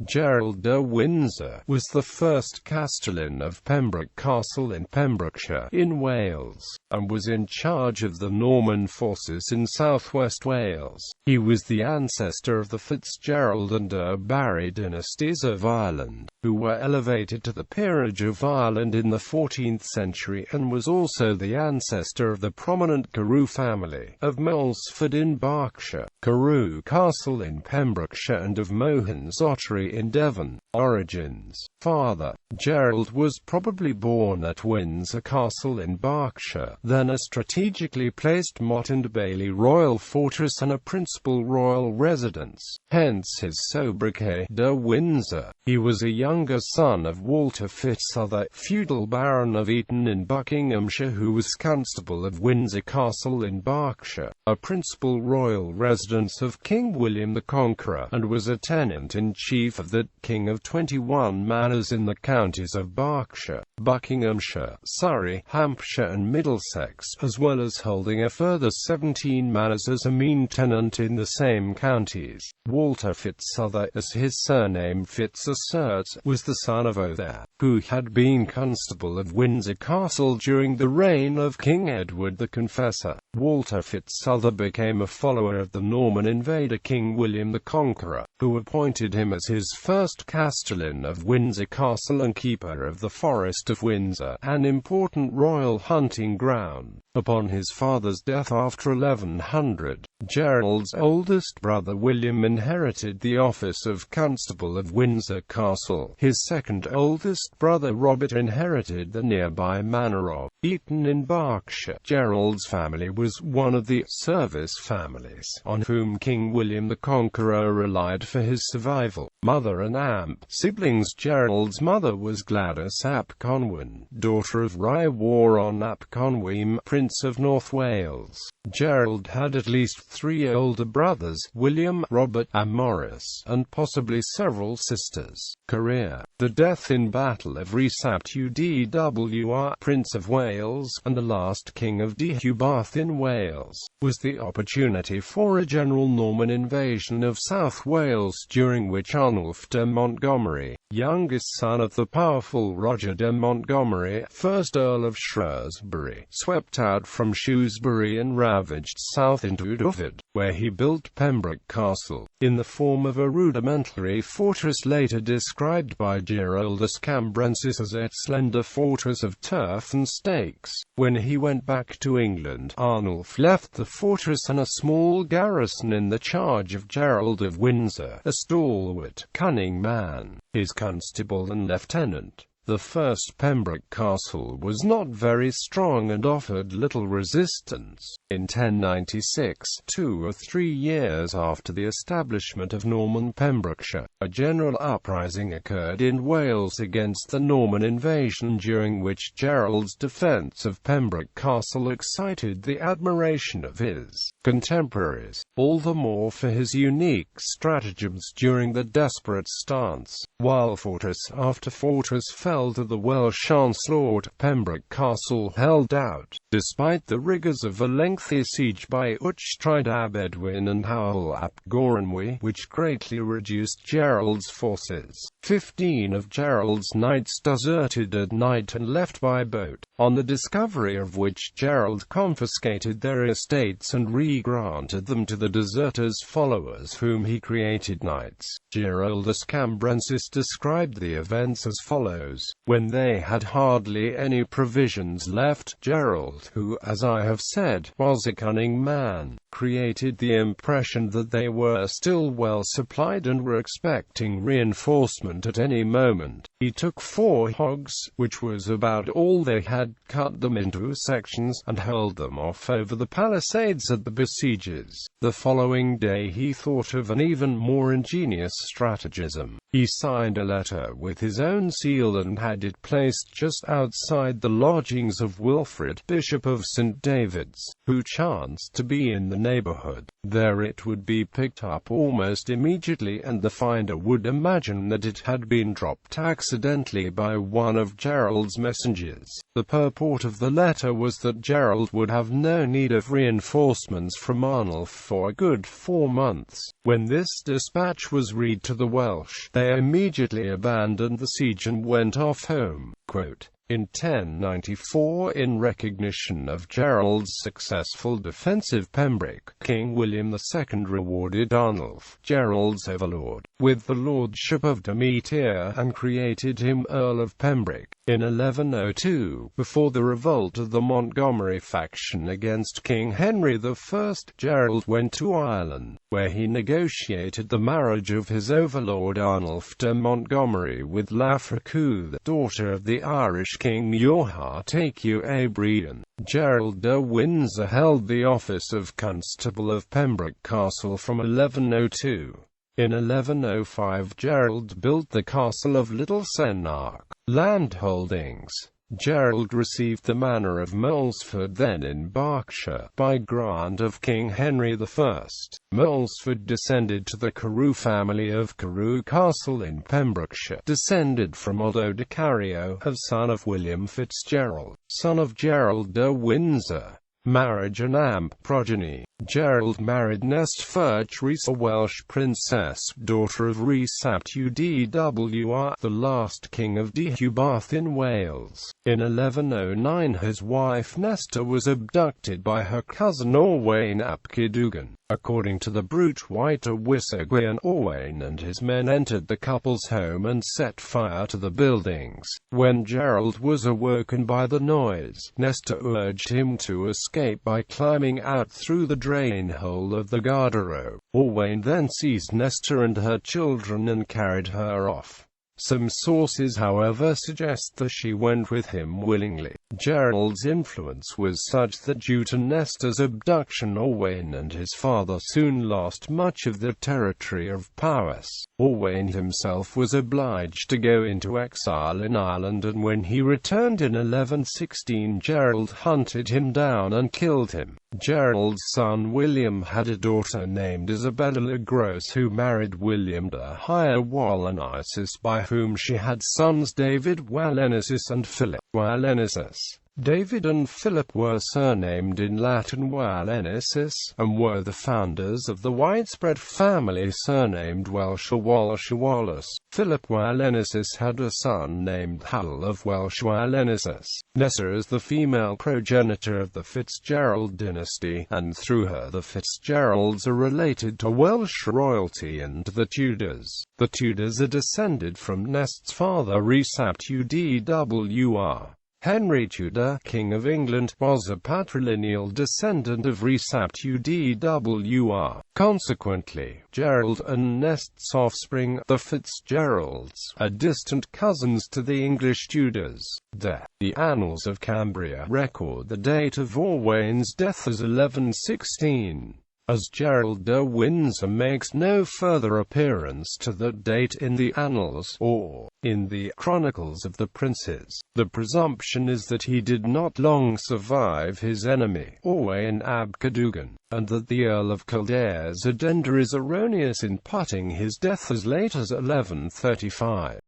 Gerald de Windsor was the first castellan of Pembroke Castle in Pembrokeshire, in Wales, and was in charge of the Norman forces in southwest Wales. He was the ancestor of the FitzGerald and Barry dynasties of Ireland, who were elevated to the Peerage of Ireland in the 14th century, and was also the ancestor of the prominent Carew family, of Moulsford in Berkshire, Carew Castle in Pembrokeshire, and of Mohuns Ottery in Devon. Origins. Father Gerald was probably born at Windsor Castle in Berkshire, then a strategically placed motte and bailey royal fortress and a principal royal residence, hence his sobriquet, de Windsor. He was a younger son of Walter FitzGerald, feudal Baron of Eton in Buckinghamshire, who was Constable of Windsor Castle in Berkshire, a principal royal residence of King William the Conqueror, and was a tenant-in-chief of the King of 21 manors in the counties of Berkshire, Buckinghamshire, Surrey, Hampshire and Middlesex, as well as holding a further 17 manors as a mean tenant in the same counties. Walter FitzGerald, as his surname Fitz asserts, was the son of Ottery, who had been Constable of Windsor Castle during the reign of King Edward the Confessor. Walter FitzGerald became a follower of the Norman invader King William the Conqueror, who appointed him as his first castellan of Windsor Castle and keeper of the Forest of Windsor, an important royal hunting ground. Upon his father's death after 1100, Gerald's oldest brother William inherited the office of Constable of Windsor Castle. His second oldest brother Robert inherited the nearby manor of Eton in Berkshire. Gerald's family was one of the service families on whom King William the Conqueror relied for his survival. Mother and Amp siblings. Gerald's mother was Gladys ap Conwy, daughter of Rhyworon ap Conwy, Prince of North Wales. Gerald had at least 3 older brothers, William, Robert, and Maurice, and possibly several sisters. Career. The death in battle of Rhys ap Tewdwr, Prince of Wales, and the last King of Deheubarth in Wales, was the opportunity for a general Norman invasion of South Wales, during which Arnulf de Montgomery, youngest son of the powerful Roger de Montgomery, 1st Earl of Shrewsbury, swept out from Shrewsbury and ravaged south into Devon, where he built Pembroke Castle, in the form of a rudimentary fortress later described by Gerald de Cambrensis as a slender fortress of turf and stakes. When he went back to England, Arnulf left the fortress and a small garrison in the charge of Gerald of Windsor, a stalwart, cunning man, his constable and lieutenant. The first Pembroke Castle was not very strong and offered little resistance. In 1096, 2 or 3 years after the establishment of Norman Pembrokeshire, a general uprising occurred in Wales against the Norman invasion, during which Gerald's defence of Pembroke Castle excited the admiration of his contemporaries, all the more for his unique stratagems during the desperate stance. While fortress after fortress fell to the Welsh onslaught, Pembroke Castle held out, despite the rigours of a lengthy siege by Uchtried ab Edwin and Howell ap Goronwy, which greatly reduced Gerald's forces. 15 of Gerald's knights deserted at night and left by boat, on the discovery of which Gerald confiscated their estates and re-granted them to the deserters' followers, whom he created knights. Gerald de Cambrensis described the events as follows: when they had hardly any provisions left, Gerald, who, as I have said, was a cunning man, created the impression that they were still well supplied and were expecting reinforcement at any moment. He took 4 hogs, which was about all they had, cut them into sections, and hurled them off over the palisades at the besiegers. The following day he thought of an even more ingenious stratagem. He signed a letter with his own seal and had it placed just outside the lodgings of Wilfrid, Bishop of St. David's, who chanced to be in the neighbourhood. There it would be picked up almost immediately, and the finder would imagine that it had been dropped accidentally by one of Gerald's messengers. The purport of the letter was that Gerald would have no need of reinforcements from Arnulf for a good 4 months. When this dispatch was read to the Welsh, they they immediately abandoned the siege and went off home. Quote, in 1094, in recognition of Gerald's successful defence of Pembroke, King William II rewarded Arnulf, Gerald's overlord, with the lordship of Demeter and created him Earl of Pembroke. In 1102, before the revolt of the Montgomery faction against King Henry I, Gerald went to Ireland, where he negotiated the marriage of his overlord Arnulf de Montgomery with Lafrecu, the daughter of the Irish King Mohuns Ottery. Gerald de Windsor held the office of Constable of Pembroke Castle from 1102. In 1105 Gerald built the castle of Little Senark. Landholdings. Gerald received the manor of Moulsford, then in Berkshire, by grant of King Henry I. Moulsford descended to the Carew family of Carew Castle in Pembrokeshire, descended from Otto de Carew, son of William FitzGerald, son of Gerald de Windsor. Marriage and Amp Progeny. Gerald married Nest Furch Rhys, a Welsh princess, daughter of Rhys ap Dwr, the last king of Deheubarth in Wales. In 1109 his wife Nesta was abducted by her cousin Owain ap Cadogan. According to the Brut White Wisegwian, Owain and his men entered the couple's home and set fire to the buildings. When Gerald was awoken by the noise, Nesta urged him to escape by climbing out through the drain hole of the garderobe. Owain then seized Nesta and her children and carried her off. Some sources, however, suggest that she went with him willingly. Gerald's influence was such that due to Nesta's abduction, Owain and his father soon lost much of the territory of Powys. Owain himself was obliged to go into exile in Ireland, and when he returned in 1116, Gerald hunted him down and killed him. Gerald's son William had a daughter named Isabella le Gros, who married William de Wallenisis, by whom she had sons David Wallenisis and Philip Wallenisis. David and Philip were surnamed in Latin Wallenisis, and were the founders of the widespread family surnamed Welsh or Wallace. Philip Wallenisis had a son named Hal of Welsh Wallenisis. Nesta is the female progenitor of the FitzGerald dynasty, and through her the FitzGeralds are related to Welsh royalty and to the Tudors. The Tudors are descended from Nest's father Rhys ap Dwr. Henry Tudor, King of England, was a patrilineal descendant of Rhys ap Dwr. Consequently, Gerald and Nest's offspring, the FitzGeralds, are distant cousins to the English Tudors. The Annals of Cambria record the date of Owain's death as 1116. As Gerald de Windsor makes no further appearance to that date in the Annals, or in the Chronicles of the Princes, the presumption is that he did not long survive his enemy, Owain ap Cadogan, and that the Earl of Kildare's addenda is erroneous in putting his death as late as 1135.